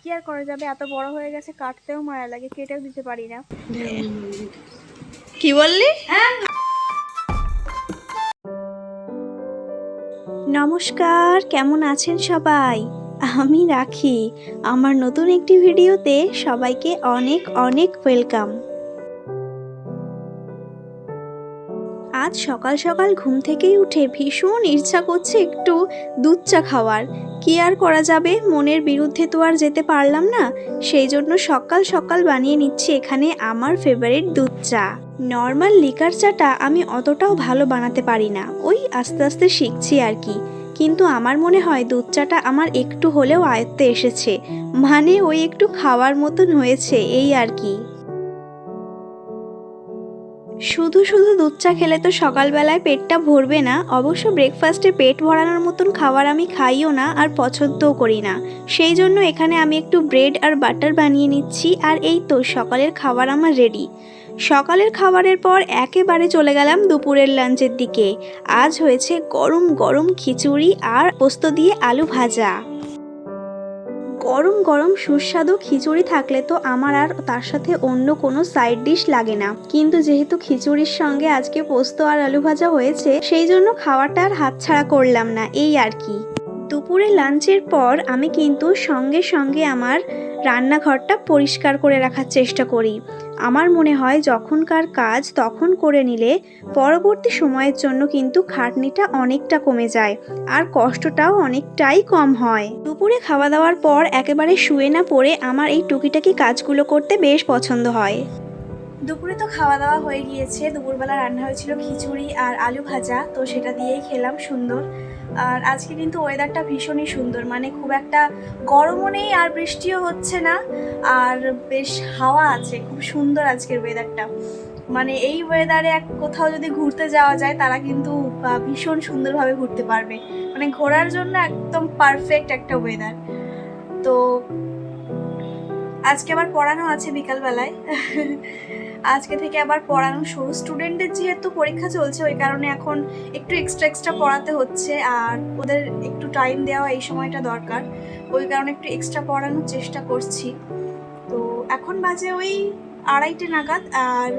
কি আর করা যাবে, এত বড় হয়ে গেছে, কাটতেও মায়া লাগে, কেটেও দিতে পারি না। কি বললি? নমস্কার, কেমন আছেন সবাই? আমি রাখি। আমার নতুন একটি ভিডিওতে সবাইকে অনেক অনেক ওয়েলকাম। আজ সকাল সকাল ঘুম থেকেই উঠে ভীষণ ইচ্ছা করছে একটু দুধ চা খাওয়ার। কি আর করা যাবে, মনের বিরুদ্ধে তো আর যেতে পারলাম না। সেই জন্য সকাল সকাল বানিয়ে নিচ্ছি এখানে আমার ফেভারিট দুধ চা। নর্মাল লিকার চাটা আমি অতটাও ভালো বানাতে পারি না, ওই আস্তে আস্তে শিখছি আর কি। কিন্তু আমার মনে হয় দুধ চাটা আমার একটু হলেও আয়ত্তে এসেছে, মানে ওই একটু খাওয়ার মতন হয়েছে, এই আর কি। শুধু শুধু দুধ চা খেলে তো সকালবেলায় পেটটা ভরবে না। অবশ্য ব্রেকফাস্টে পেট ভরানোর মতন খাবার আমি খাইও না আর পছন্দও করি না। সেই জন্য এখানে আমি একটু ব্রেড আর বাটার বানিয়ে নিচ্ছি, আর এই তো সকালের খাবার আমার রেডি। সকালের খাবারের পর একেবারে চলে গেলাম দুপুরের লাঞ্চের দিকে। আজ হয়েছে গরম গরম খিচুড়ি আর পোস্ত দিয়ে আলু ভাজা। গরম গরম সুস্বাদু খিচুড়ি থাকলে তো আমার আর তার সাথে অন্য কোনো সাইড ডিশ লাগে না। কিন্তু যেহেতু খিচুড়ির সঙ্গে আজকে পোস্ত আর আলু ভাজা হয়েছে, সেই জন্য খাওয়াটা আর হাতছাড়া করলাম না, এই আর কি। দুপুরে লাঞ্চের পর আমি কিন্তু সঙ্গে সঙ্গে আমার রান্নাঘরটা পরিষ্কার করে রাখার চেষ্টা করি। আমার মনে হয় যখনকার কাজ তখন করে নিলে পরবর্তী সময়ের জন্য কিন্তু খাটনিটা অনেকটা কমে যায় আর কষ্টটাও অনেকটাই কম হয়। দুপুরে খাওয়া দাওয়ার পর একেবারে শুয়ে না পড়ে আমার এই টুকিটাকি কাজগুলো করতে বেশ পছন্দ হয়। দুপুরে তো খাওয়া দাওয়া হয়ে গিয়েছে। দুপুরবেলা রান্না হয়েছিল খিচুড়ি আর আলু ভাজা, তো সেটা দিয়েই খেলাম সুন্দর। আর আজকে কিন্তু ওয়েদারটা ভীষণই সুন্দর, মানে খুব একটা গরমও নেই আর বৃষ্টিও হচ্ছে না, আর বেশ হাওয়া আছে, খুব সুন্দর আজকের ওয়েদারটা। মানে এই ওয়েদারে কোথাও যদি ঘুরতে যাওয়া যায় তারা কিন্তু ভীষণ সুন্দরভাবে ঘুরতে পারবে, মানে ঘোরার জন্য একদম পারফেক্ট একটা ওয়েদার। তো আজকে আবার পড়ানো আছে বিকালবেলায় আজকে থেকে আবার পড়ানো শুরু। স্টুডেন্টদের যেহেতু পরীক্ষা চলছে, ওই কারণে এখন একটু এক্সট্রা পড়াতে হচ্ছে, আর ওদের একটু টাইম দেওয়া এই সময়টা দরকার, ওই কারণে একটু এক্সট্রা পড়ানোর চেষ্টা করছি। তো এখন বাজে ওই 2:30 নাগাদ, আর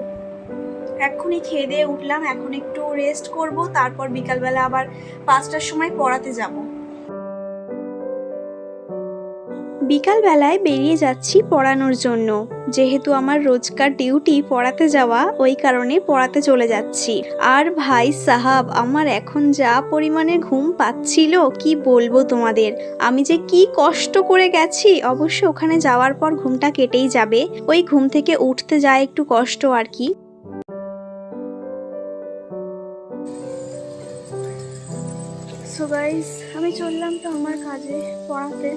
এক্ষুনি খেয়ে দিয়ে উঠলাম, এখন একটু রেস্ট করব, তারপর বিকালবেলা আবার 5টার সময় পড়াতে যাব। বিকালবেলায় বেরিয়ে যাচ্ছি পড়ানোর জন্য। যেহেতু আমার রোজকার ডিউটি পড়াতে যাওয়া, ওই কারণে পড়াতে চলে যাচ্ছি। আর ভাই সাহাব, আমার এখন যা পরিমাণে ঘুম পাচ্ছিল কি বলবো তোমাদের। আমি যে কি কষ্ট করে গেছি। অবশ্য ওখানে যাওয়ার পর ঘুমটা কেটেই যাবে, ওই ঘুম থেকে উঠতে যায় একটু কষ্ট আর কি। সো গাইস, আমি চললাম তো আমার কাজে, পড়াতে।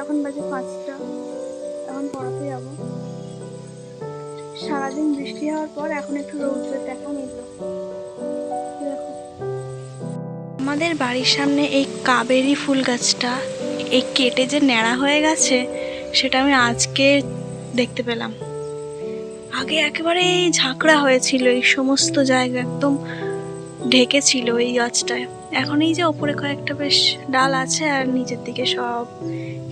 এখন বাজে 5টা, এখন পড়াতে যাব। সারাদিন বৃষ্টি হওয়ার পর এখন একটু রৌদ্রের দেখা মিলল। দেখো আমাদের বাড়ির সামনে এই কাবেরি ফুল গাছটা এই কেটে যে ন্যাড়া হয়ে গেছে, সেটা আমি আজকে দেখতে পেলাম। আগে একেবারে ঝাঁকড়া হয়েছিল, এই সমস্ত জায়গা একদম ঢেকেছিল এই গাছটায়। এখন এই যে ওপরে কয়েকটা বেশ ডাল আছে, আর নিচের দিকে সব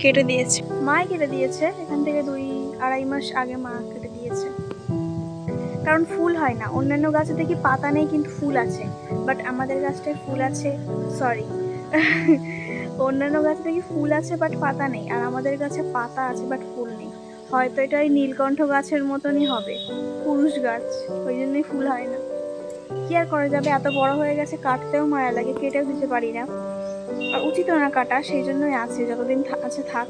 কেটে দিয়েছে, মাই কেটে দিয়েছে। এখান থেকে 2-2.5 মাস আগে মা কেটে দিয়েছে, কারণ ফুল হয় না। অন্যান্য গাছে দেখি পাতা নেই কিন্তু ফুল আছে, বাট আমাদের গাছটায় ফুল আছে, সরি অন্যান্য গাছে দেখি ফুল আছে বাট পাতা নেই, আর আমাদের গাছে পাতা আছে বাট ফুল নেই। হয়তো এটা ওই নীলকণ্ঠ গাছের মতনই হবে, পুরুষ গাছ, ওই জন্যই ফুল হয় না। কি আর করা যাবে, এত বড় হয়ে গেছে, কাটতেও মায়া লাগে, কেটেও দিতে পারি না, আর উচিত না কাটা, সেই জন্যই আছে। যতদিন আছে থাক,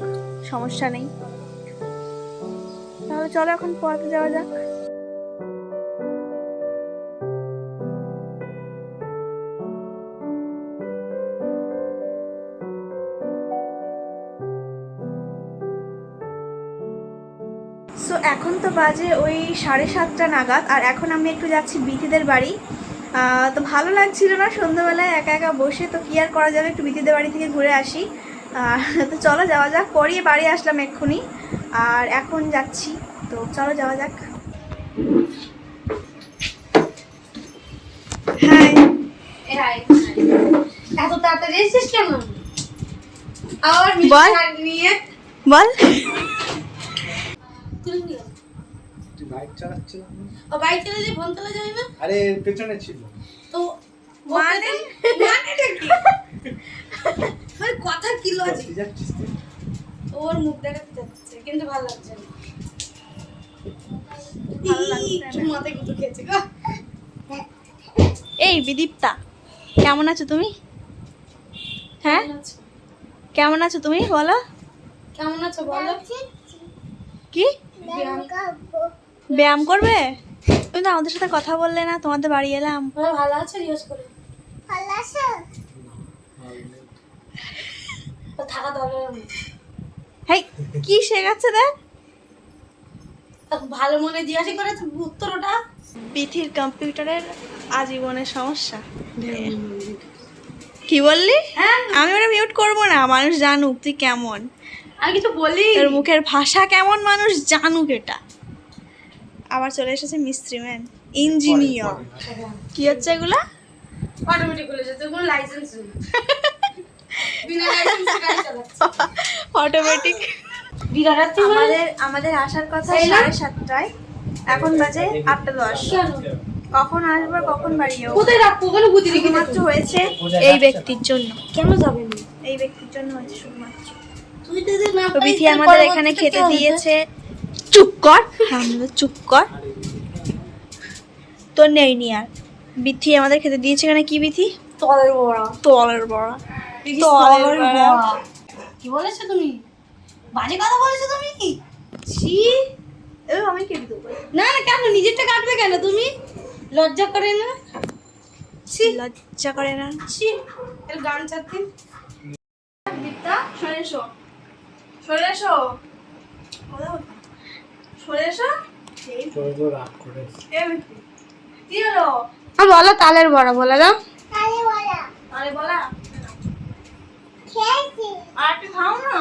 সমস্যা নেই। তাহলে চলো এখন পড়াতে যাওয়া যাক। সো এখন তো বাজে ওই 7:30 নাগাদ, আর এখন আমি একটু যাচ্ছি বিথিদের বাড়ি। তো ভালো লাগছিল না সন্ধ্যাবেলায় একা একা বসে, তো কি আর করা যাবে, একটু বিথিদের বাড়ি থেকে ঘুরে আসি। তো চলো যাওয়া যাক, পরিয়ে বাড়ি আসলাম এক্ষুনি, আর এখন যাচ্ছি, তো চলো যাওয়া যাক। হাই, এত তাড়াতাড়ি এসেছিস কেন? আবার বল। নিয়ে বল তুলে নিও। তুই বাইক চালাচ্ছিস? ও বাইক চালালে ফোন তোলা যায় না? আরে পেছনে ছিল। তো মানে মানেটা কি? মানে কথা কি লজিক? তুই যাচ্ছিস তুই? ওর মুখ দেখাতে যাচ্ছে কিন্তু ভালো লাগছে না। ভালো লাগছে না। একটু মাথায় গুঁতো খেয়েছে গো। এই বিদীপ্তা, কেমন আছো তুমি? হ্যাঁ, কেমন আছো তুমি বলো? কেমন আছো বলো? কি ব্যায়াম করবে? তুমি তো আমাদের সাথে কথা বললে না, তোমাদের বাড়ি এলাম। তোমরা ভালো আছো রিয়াজ করে? ও থাকা দরকার নেই। হেই, কি শেখাচ্ছে দেখ। ভালো মনে জিজ্ঞাসা করে উত্তর ওটা। বিথির কম্পিউটারের আজীবনের সমস্যা। কি বললি? হ্যাঁ আমি ওটা মিউট করবো না, মানুষ জানুক তুই কেমন, আমি কিছু বলি। তোর মুখের ভাষা কেমন মানুষ জানুক এটা। আবার চলে এসেছে মিস্ত্রি ম্যান, ইঞ্জিনিয়ার। কি হচ্ছে এগুলা? অটোমেটিক খুলে যেতে কোনো লাইসেন্স নেই। বিনা লাইসেন্সে গাড়ি চালাচ্ছে। অটোমেটিক। বিরাটাতে আমাদের আসার কথা এই না? 7:30টায়, এখন বাজে 8:10। কেন? কখন আসবে কখন বাড়ি যাবো? কোথায় রাখবো? ওখানে বুদ্ধি রেখে শুধুমাত্র হয়েছে এই ব্যক্তির জন্য। কেন যাবে না? এই ব্যক্তির জন্য হয়েছে শুধুমাত্র। তুই যদি না তো পারিস বিথি তাহলে আমাদের এখানে পরবর্তীতে খেতে কি হবে? দিয়েছে। চুপ কর, আমাদের চুপ কর। তো নেই নি আর। বিথি আমাদের খেতে দিয়েছে এখানে কি বিথি? তলের বড়া। তলের বড়া। তলের বড়া। কি বলেছো তুমি? বাজে কথা বলেছো তুমি? ছি। আমি কেটে দেবো। না না কেন নিজেরটা কাটবে কেন তুমি? লজ্জা করে না? ছি লজ্জা করে না। ছি এর গান চাচ্ছেন। দীপ্তা সরে এসো, সরে এসো, সরে এসো। তোর তো রাগ করে। কি হলো? বলো তালের বড়া বলে দাও। আরে বলা আর একটু খাও না।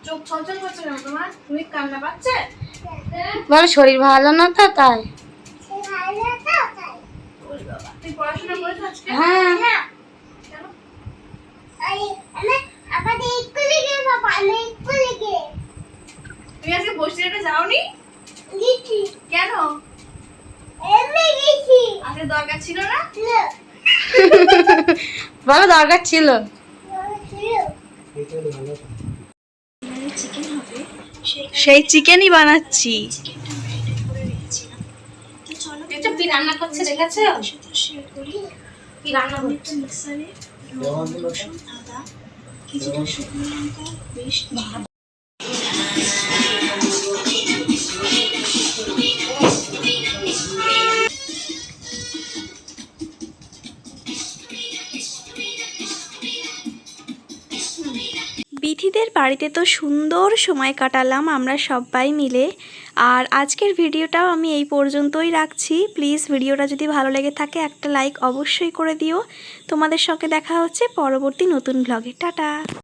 চোখ ছলছল করছে কেন তোমার? তুমি কান্না পাচ্ছে? বলো শরীর ভালো না তো তাই। তুই পড়াশোনা করেছো আজকে? হ্যাঁ তুমি আজকে বসিরহাটে যাওনি? কেন? আজকে দরকার ছিল না? বলো দরকার ছিল। সেই চিকেনই বানাচ্ছি। এটা কি রান্না করছে দেখেছো? কি রান্না করছে? বিথিদের বাড়িতে তো সুন্দর সময় কাটালাম আমরা সবাই মিলে। আর আজকের ভিডিওটাও আমি এই পর্যন্তই রাখছি। প্লিজ ভিডিওটা যদি ভালো লেগে থাকে একটা লাইক অবশ্যই করে দিও। তোমাদের সঙ্গে দেখা হচ্ছে পরবর্তী নতুন ব্লগে। টাটা।